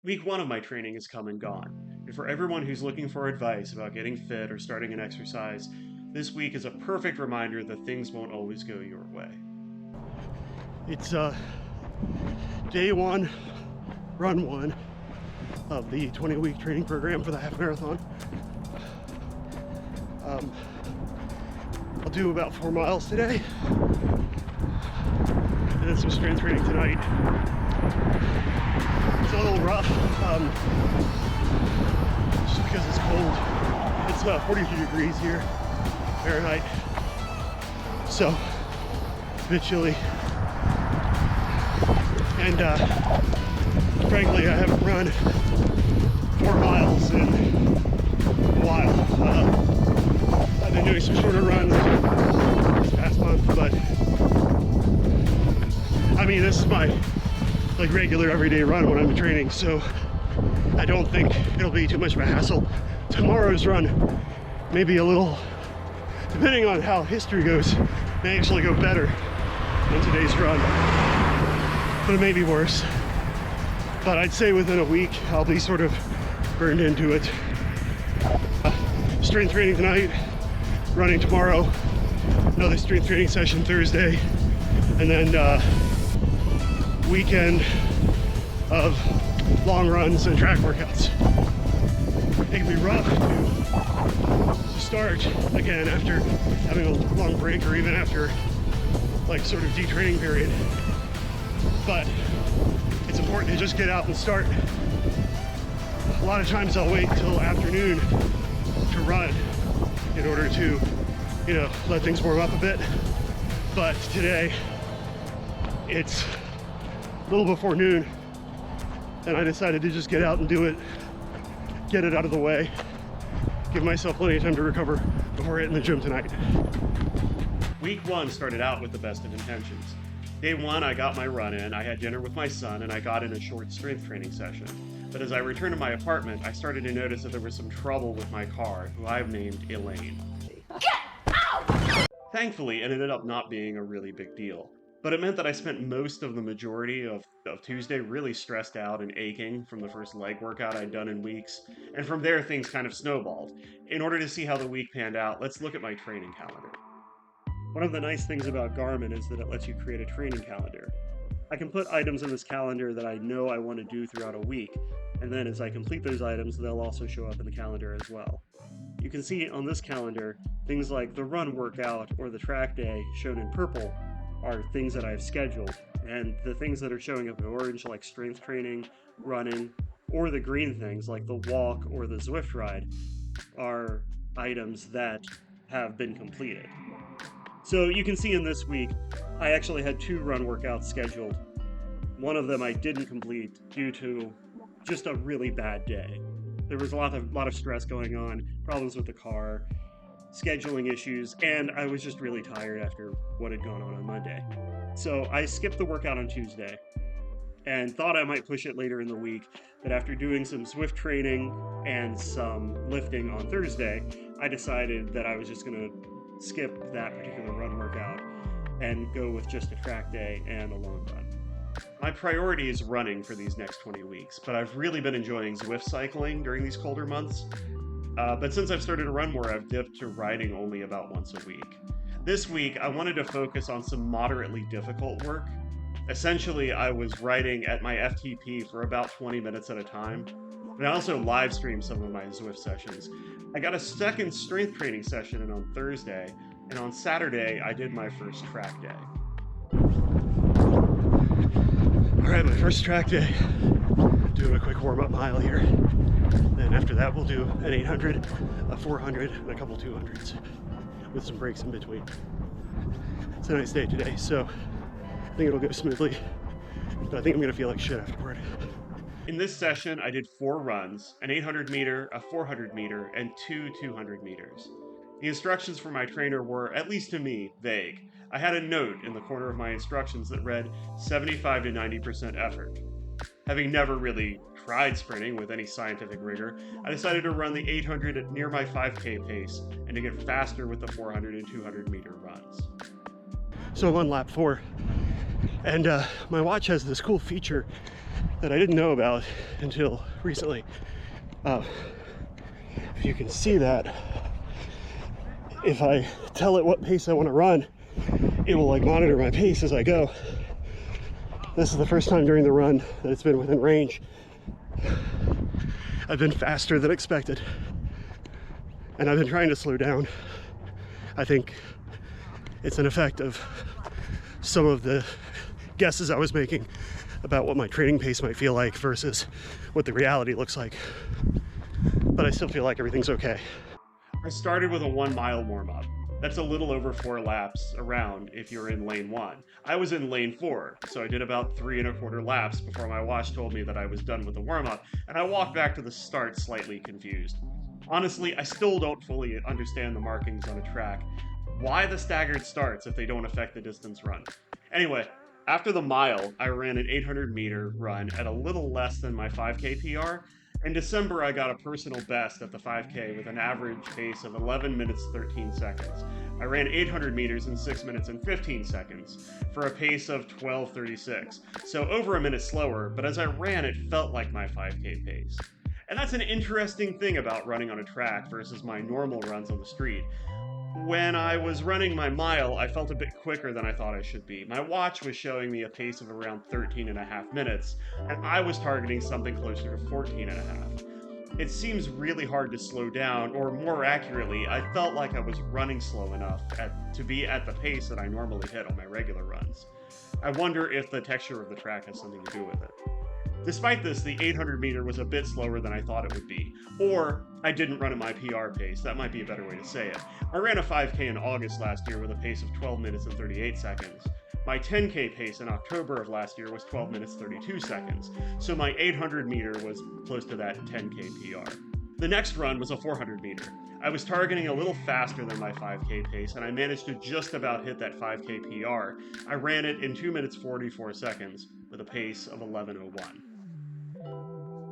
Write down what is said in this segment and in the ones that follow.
Week one of my training is come and gone, and for everyone who's looking for advice about getting fit or starting an exercise, this week is a perfect reminder that things won't always go your way. It's day one, run one of the 20-week training program for the half marathon. I'll do about 4 miles today, and then some strength training tonight. It's a little rough, just because it's cold. It's 42 degrees here, Fahrenheit, so a bit chilly. And frankly, I haven't run 4 miles in a while. I've been doing some shorter runs this past month, but I mean, this is my regular everyday run when I'm training, so I don't think it'll be too much of a hassle. Tomorrow's run may be a little, depending on how history goes, may actually go better than today's run, but it may be worse. But I'd say within a week I'll be sort of burned into it. Strength training tonight, running tomorrow, another strength training session Thursday, and then weekend of long runs and track workouts. It can be rough to start again after having a long break, or even after sort of detraining period, but it's important to just get out and start. A lot of times I'll wait until afternoon to run in order to, let things warm up a bit. But today it's a little before noon, and I decided to just get out and do it, get it out of the way, give myself plenty of time to recover before hitting the gym tonight. Week one started out with the best of intentions. Day one, I got my run in, I had dinner with my son, and I got in a short strength training session. But as I returned to my apartment, I started to notice that there was some trouble with my car, who I've named Elaine. Get out! Thankfully, it ended up not being a really big deal. But it meant that I spent most of the majority of Tuesday really stressed out and aching from the first leg workout I'd done in weeks, and from there things kind of snowballed. In order to see how the week panned out, let's look at my training calendar. One of the nice things about Garmin is that it lets you create a training calendar. I can put items in this calendar that I know I want to do throughout a week, and then as I complete those items, they'll also show up in the calendar as well. You can see on this calendar, things like the run workout or the track day, shown in purple, are things that I've scheduled, and the things that are showing up in orange, like strength training, running, or the green things like the walk or the Zwift ride, are items that have been completed. So you can see in this week, I actually had 2 run workouts scheduled. One of them I didn't complete due to just a really bad day. There was a lot of stress going on, problems with the car, scheduling issues, and I was just really tired after what had gone on Monday. So I skipped the workout on Tuesday and thought I might push it later in the week, but after doing some Zwift training and some lifting on Thursday, I decided that I was just going to skip that particular run workout and go with just a track day and a long run. My priority is running for these next 20 weeks, but I've really been enjoying Zwift cycling during these colder months. But since I've started to run more, I've dipped to riding only about once a week. This week, I wanted to focus on some moderately difficult work. Essentially, I was riding at my FTP for about 20 minutes at a time, but I also live streamed some of my Zwift sessions. I got a second strength training session in on Thursday, and on Saturday, I did my first track day. All right, my first track day. Doing a quick warm-up mile here. Then after that, we'll do an 800, a 400, and a couple 200s with some breaks in between. It's a nice day today, so I think it'll go smoothly, but I think I'm gonna feel like shit afterward. In this session, I did 4 runs, an 800 meter, a 400 meter, and 2 200 meters. The instructions from my trainer were, at least to me, vague. I had a note in the corner of my instructions that read 75 to 90% effort. Having never really tried sprinting with any scientific rigor, I decided to run the 800 at near my 5K pace and to get faster with the 400 and 200 meter runs. So I'm on lap 4, and my watch has this cool feature that I didn't know about until recently. If you can see that, if I tell it what pace I want to run, it will like monitor my pace as I go. This is the first time during the run that it's been within range. I've been faster than expected, and I've been trying to slow down. I think it's an effect of some of the guesses I was making about what my training pace might feel like versus what the reality looks like. But I still feel like everything's okay. I started with a 1 mile warm up. That's a little over 4 laps around if you're in lane 1. I was in lane 4, so I did about 3¼ laps before my watch told me that I was done with the warm up, and I walked back to the start slightly confused. Honestly, I still don't fully understand the markings on a track. Why the staggered starts if they don't affect the distance run? Anyway, after the mile, I ran an 800-meter run at a little less than my 5K PR. In December, I got a personal best at the 5K with an average pace of 11 minutes 13 seconds. I ran 800 meters in 6 minutes and 15 seconds for a pace of 12:36, so over a minute slower, but as I ran, it felt like my 5K pace. And that's an interesting thing about running on a track versus my normal runs on the street. When I was running my mile, I felt a bit quicker than I thought I should be. My watch was showing me a pace of around 13.5 minutes, and I was targeting something closer to 14.5. It seems really hard to slow down, or more accurately, I felt like I was running slow enough to be at the pace that I normally hit on my regular runs. I wonder if the texture of the track has something to do with it. Despite this, the 800 meter was a bit slower than I thought it would be. Or, I didn't run at my PR pace, that might be a better way to say it. I ran a 5K in August last year with a pace of 12 minutes and 38 seconds. My 10K pace in October of last year was 12 minutes 32 seconds, so my 800 meter was close to that 10K PR. The next run was a 400 meter. I was targeting a little faster than my 5K pace, and I managed to just about hit that 5K PR. I ran it in 2 minutes 44 seconds with a pace of 11:01.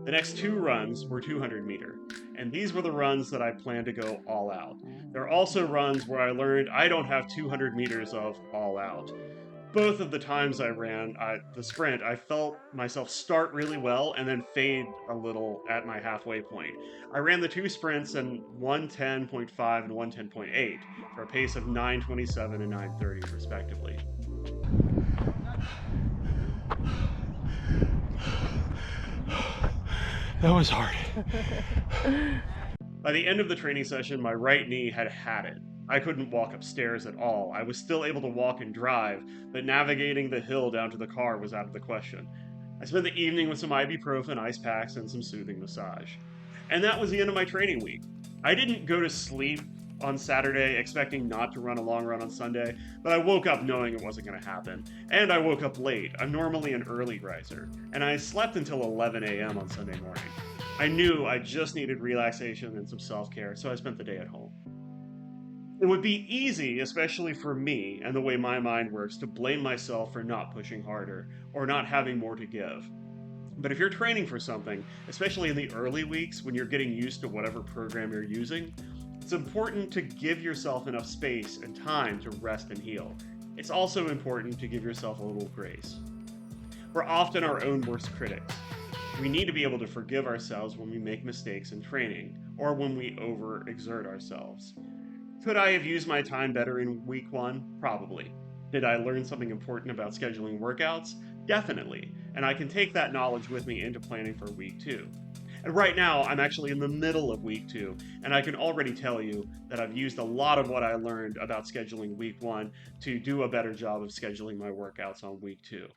The next 2 runs were 200 meter, and these were the runs that I planned to go all out. There are also runs where I learned I don't have 200 meters of all out. Both of the times I ran the sprint, I felt myself start really well and then fade a little at my halfway point. I ran the 2 sprints in 110.5 and 110.8 for a pace of 9:27 and 9:30 respectively. That was hard. By the end of the training session, my right knee had it. I couldn't walk upstairs at all. I was still able to walk and drive, but navigating the hill down to the car was out of the question. I spent the evening with some ibuprofen, ice packs, and some soothing massage. And that was the end of my training week. I didn't go to sleep on Saturday expecting not to run a long run on Sunday, but I woke up knowing it wasn't going to happen. And I woke up late. I'm normally an early riser, and I slept until 11 a.m. on Sunday morning. I knew I just needed relaxation and some self-care, so I spent the day at home. It would be easy, especially for me and the way my mind works, to blame myself for not pushing harder or not having more to give. But if you're training for something, especially in the early weeks when you're getting used to whatever program you're using, it's important to give yourself enough space and time to rest and heal. It's also important to give yourself a little grace. We're often our own worst critics. We need to be able to forgive ourselves when we make mistakes in training or when we overexert ourselves. Could I have used my time better in week 1? Probably. Did I learn something important about scheduling workouts? Definitely. And I can take that knowledge with me into planning for week 2. And right now, I'm actually in the middle of week 2, and I can already tell you that I've used a lot of what I learned about scheduling week 1 to do a better job of scheduling my workouts on week 2.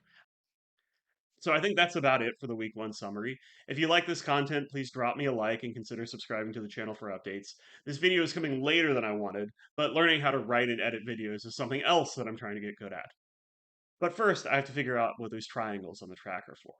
So I think that's about it for the week 1 summary. If you like this content, please drop me a like and consider subscribing to the channel for updates. This video is coming later than I wanted, but learning how to write and edit videos is something else that I'm trying to get good at. But first, I have to figure out what those triangles on the track are for.